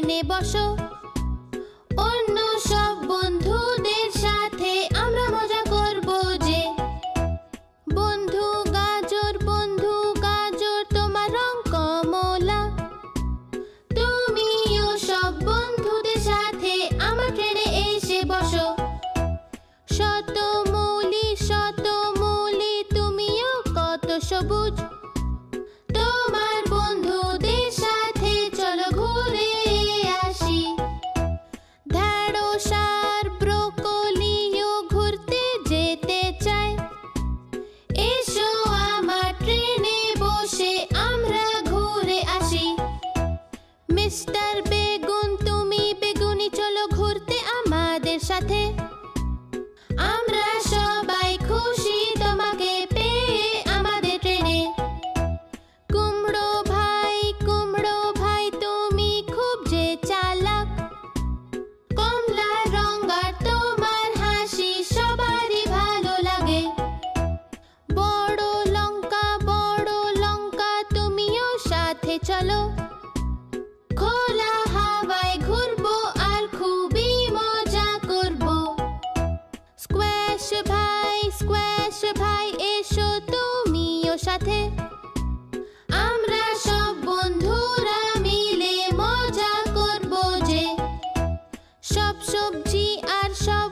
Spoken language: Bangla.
ট্রেনে বসো। অন্য সব বন্ধুদের সাথে আমরা মজা করব যে। বন্ধু গাজর তোমার রং কমলা। তুমিও সব বন্ধুদের সাথে আমার ট্রেনে এসে বসো। শতমূলী তুমিও কত সবুজ। তোমার বন্ধুদের সাথে চলো ঘুরে আসি। ঢেঁড়স আর ব্রোকলিও ঘুরতে যেতে চায়। এসো আমার ট্রেনে বসে আমরা ঘুরে আসি। মিস্টার বেগুন তুমি বেগুনি চলো ঘুরতে আমাদের সাথে। আমরা সবাই খুশি তোমাকে পেয়ে আমাদের ট্রেনে। কুমড়ো ভাই তুমি খুব যে চালাক। কমলা রং আর তোমার হাসি সবারই ভালো লাগে। বড় লঙ্কা তুমিও সাথে চলো। খোলা হাওয়ায় ঘুরবো আর খুবই মজা করবো। স্কোয়াশ ভাই এসো তুমিও সাথে। আমরা সব বন্ধুরা মিলে মজা করবো যে। সব সবজি আর সব